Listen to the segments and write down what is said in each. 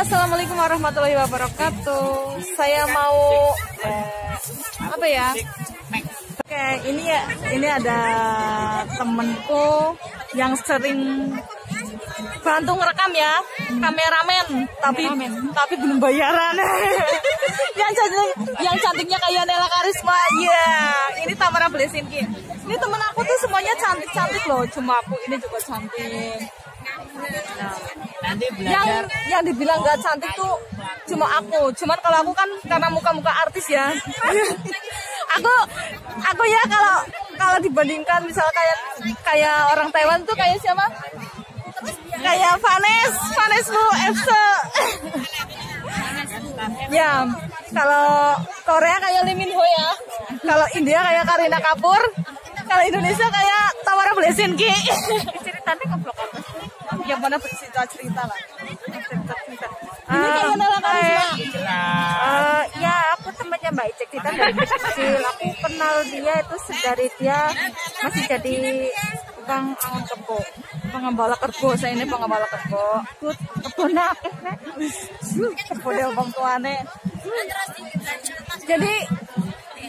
Assalamualaikum warahmatullahi wabarakatuh. Saya mau apa ya? Oke, ini ada temenku yang sering bantu ngerekam ya, kameramen, tapi belum bayaran. yang cantiknya kayak Nela Karisma. Iya, ini Tamara Blesinki. Ini temen aku tuh semuanya cantik-cantik loh, cuma aku ini juga cantik. Nah, yang dibilang gak cantik tuh cuma aku. Cuman kalau aku kan karena muka-muka artis ya. aku ya kalau dibandingkan misal kayak orang Taiwan tuh kayak siapa? Kayak Vanes Bu Epse. Ya, kalau Korea kayak Lee Min Ho ya. Kalau India kayak Kareena Kapoor. Kalau Indonesia kayak Tamara Blesinki. Ceritanya keblok apa? Yang mana bercerita lah. Ini kayak Nela Karisma. Ya, aku temannya Mbak Icek. Kita dari kecil. Aku kenal dia itu dari dia masih jadi tukang angon kebo. Pengembala kerbo, saya ini pengembala kerbo. Kebona akeh nek. Kerbo deh wong tuane. Jadi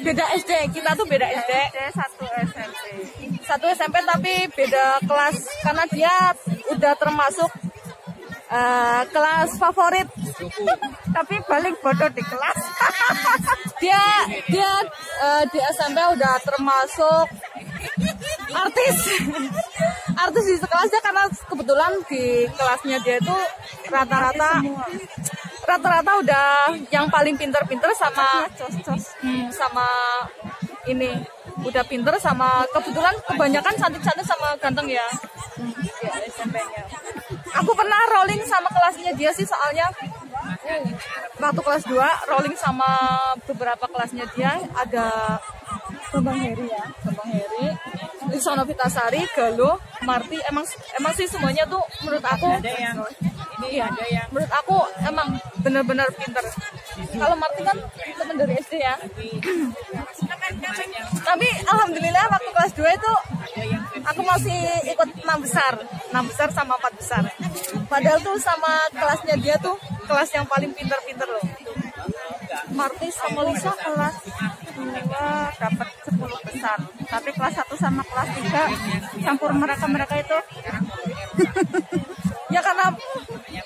beda SD, kita tuh beda SD. Satu SMP. Satu SMP tapi beda kelas karena dia udah termasuk kelas favorit. Tapi paling bodoh di kelas. dia di SMP udah termasuk artis di sekelasnya karena kebetulan di kelasnya dia itu rata-rata udah yang paling pinter-pinter sama sama ini udah pinter sama kebetulan kebanyakan cantik-cantik sama ganteng ya. Ya SMP-nya. Aku pernah rolling sama kelasnya dia sih soalnya waktu kelas 2 rolling sama beberapa kelasnya dia ada Bambang Heri ya, Bambang Heri, Lisono Vitasari, Galuh, Marti, emang sih semuanya tuh menurut aku menurut aku emang benar-benar pinter. Kalau Marti kan teman dari SD ya. Tapi alhamdulillah waktu kelas 2 itu aku masih ikut 6 besar sama 4 besar. Padahal tuh sama kelasnya dia tuh kelas yang paling pinter-pinter loh. Marti sama Lisa kelas 2 dapat 10 besar. Tapi kelas 1 sama kelas 3 campur mereka itu. Ya karena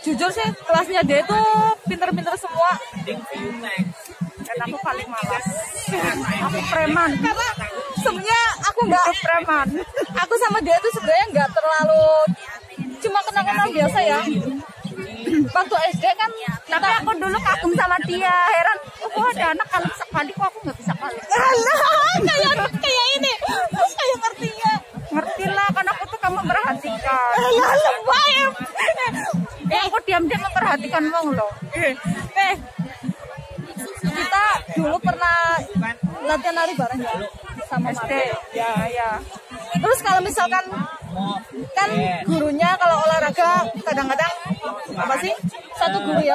jujur sih kelasnya dia itu pinter-pinter semua. Dan aku paling malas. Aku preman. Karena sebenarnya aku nggak preman. Aku sama dia tuh sebenarnya nggak terlalu cuma kenal-kenal biasa ya. Waktu SD kan tapi aku dulu kagum sama dia, heran aku ada anak kalau bisa kali kok aku nggak bisa kali. kayak ini kayak ngerti lah kan aku tuh kamu memperhatikan. Aku diam-diam memperhatikan wong loh. Kita dulu pernah latihan nari bareng ya sama SD. Ya. Terus kalau misalkan kan gurunya kalau olahraga kadang-kadang apa sih satu guru ya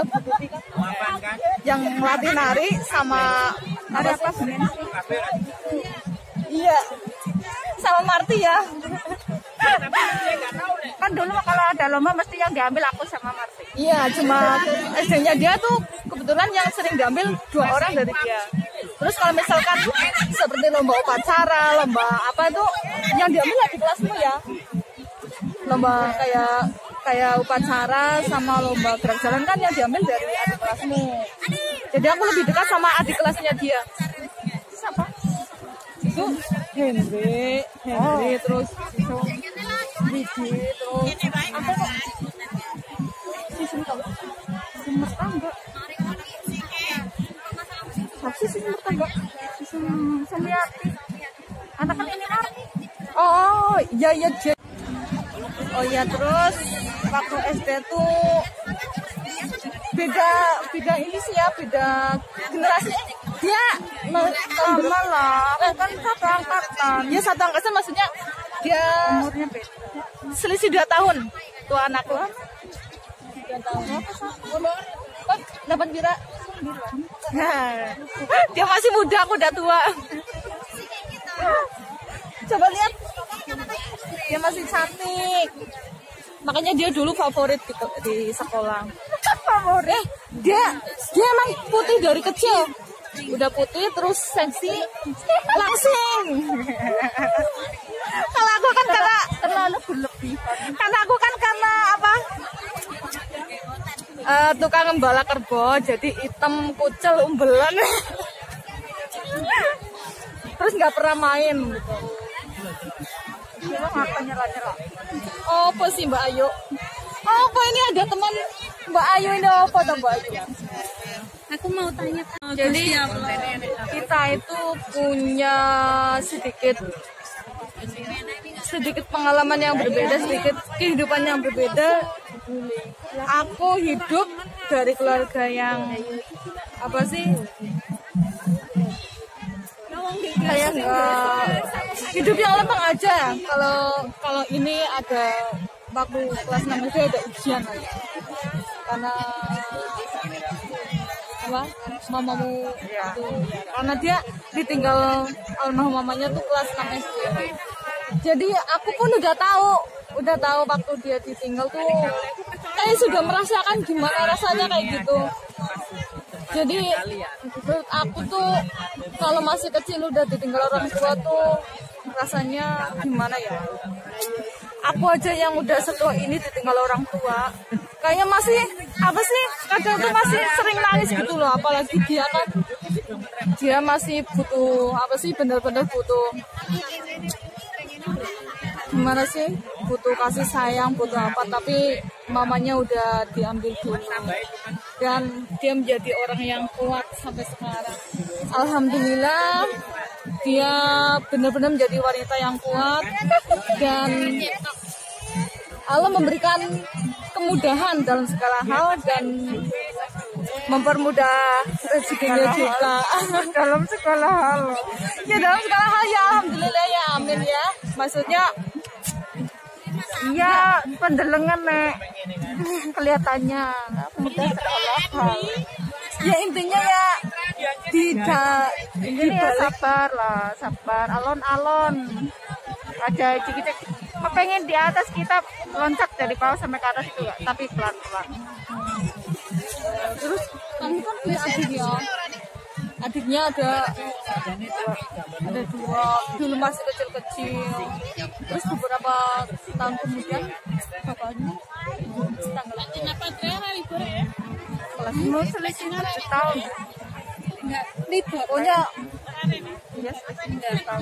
yang ngelatih nari sama Ada apa sebenarnya? iya sama Marti ya. Kan dulu kalau ada lomba mesti yang diambil aku sama Marti. Iya, cuma SD-nya dia tuh kebetulan yang sering diambil 2 orang dari dia. Terus kalau misalkan seperti lomba upacara, lomba apa tuh yang diambil ya di kelasmu ya. Lomba kayak upacara sama lomba gerak jalan kan yang diambil dari adik kelasmu. Jadi aku lebih dekat sama adik kelasnya dia. Siapa? Itu Henry terus itu Didi terus apa kok Sisin tangga Sisin tangga Sumiati. Anak kan ini Marti. oh iya oh ya terus waktu SD tuh beda ini sih ya, beda generasi. Dia Sama lah, kan satu angkatan. Ya satu angkatan maksudnya dia Umurnya beda. selisih 2 tahun tuh anakku. 2 tahun. Kok dapat Bira? Nah, dia masih muda, aku udah tua. Coba lihat, dia masih cantik. Makanya dia dulu favorit di sekolah. favorit. Dia emang putih dari kecil. Udah putih terus seksi langsing. Kalau aku kan karena Terlalu berlebihan. karena aku kan karena apa? Tukang ngembala kerbau jadi hitam kucel umbelan. Terus nggak pernah main gitu. Cuma ngapa nyerah-nyerah. Oh, apa sih Mbak Ayu? Oh, apa ini ada teman Mbak Ayu ini apa tuh Mbak Ayu? Aku mau tanya. Jadi kita itu punya sedikit pengalaman yang berbeda, sedikit kehidupan yang berbeda. Aku hidup dari keluarga yang apa sih? Kayak nggak hidup yang lempeng aja. Kalau ini ada waktu kelas 6 SD ada ujian lagi. Karena apa? Mamamu itu karena dia ditinggal almarhum mamanya tuh kelas 6 SD. Jadi aku pun udah tahu waktu dia ditinggal tuh kayak sudah merasakan gimana rasanya kayak gitu. Jadi menurut aku tuh kalau masih kecil udah ditinggal orang tua tuh rasanya gimana ya? Aku aja yang udah setua ini ditinggal orang tua, kayaknya masih apa sih? Kadang tuh masih sering nangis gitu loh. Apalagi dia kan dia masih butuh apa sih? Bener-bener butuh gimana sih? Butuh kasih sayang, butuh apa? Tapi mamanya udah diambil dulu. Dan dia menjadi orang yang kuat sampai sekarang. Alhamdulillah dia benar-benar menjadi wanita yang kuat dan Allah memberikan kemudahan dalam segala hal dan mempermudah rezekinya juga Dalam segala hal. ya dalam segala hal ya alhamdulillah ya amin ya maksudnya Iya, pendelengan nek. Kelihatannya mudah segala hal. ya intinya ya tidak Ini ya sabar lah, sabar. Alon-alon. Ada cekik-cekik. Kepengen di atas kita loncat dari bawah sampai ke atas itu enggak, tapi pelan-pelan. terus kamu kan punya adik ya adiknya ada dua dulu masih kecil-kecil terus beberapa tahun kemudian bapaknya Kelas mau selisih 7 tahun. pokoknya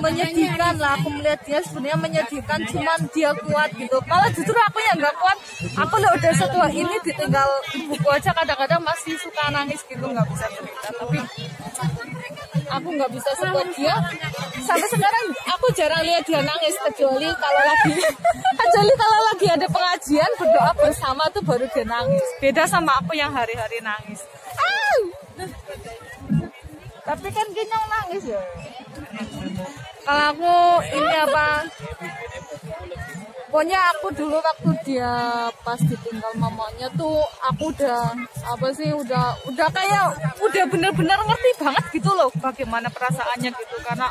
menyedihkan lah aku melihat dia sebenarnya menyedihkan cuman dia kuat gitu malah justru aku yang nggak kuat aku udah setua ini ditinggal ibuku aja kadang-kadang masih suka nangis gitu nggak bisa cerita tapi aku nggak bisa sekuat dia sampai sekarang aku jarang lihat dia nangis kecuali kalau lagi ada pengajian berdoa bersama tuh baru dia nangis beda sama aku yang hari-hari nangis. Tapi kan Ginyong nangis ya. Kalau aku ini apa? Pokoknya aku dulu waktu dia pas ditinggal mamanya tuh aku udah apa sih udah kayak udah bener-bener ngerti banget gitu loh bagaimana perasaannya gitu karena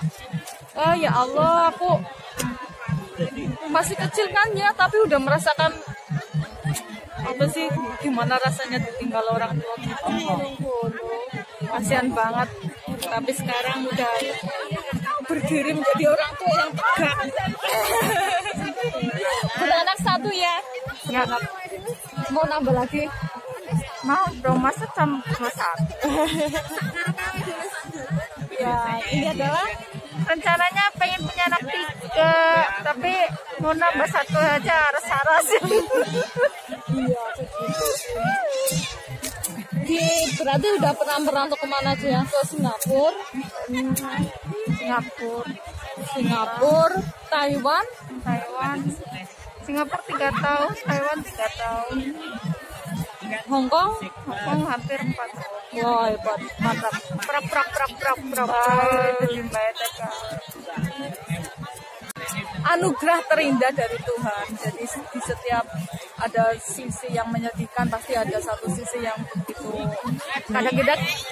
ya Allah aku masih kecil kan ya tapi udah merasakan apa sih gimana rasanya ditinggal orang tua gitu. Kasihan banget tapi sekarang udah berdiri menjadi orang tua yang tegak. Beranak satu ya Ya, mau nambah lagi mau dong masuk sama satu. ya ini adalah Rencananya pengen punya anak 3, tapi mau nambah 1 aja aras-aras. iya berarti udah pernah merantau kemana aja ya ke Singapura Taiwan Singapura 3 tahun, Taiwan 3 tahun, Hong Kong hampir 4 tahun. wah hebat mantap Prak. anugerah terindah dari Tuhan jadi di setiap ada sisi yang menyedihkan pasti ada satu sisi yang begitu kadang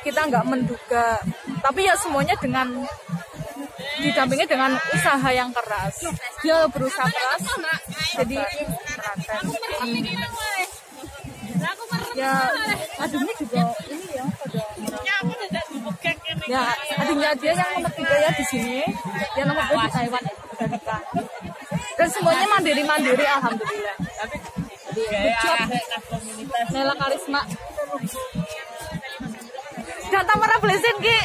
kita nggak menduga tapi ya semuanya dengan didampingi dengan usaha yang keras dia berusaha keras jadi Ya adiknya juga ini ya pada ya adiknya dia yang nomor 3 ya di sini, yang nomor 2 di Taiwan udah nikah. Dan semuanya mandiri alhamdulillah. Jadi Nela Karisma dan Tamara Blessing ki.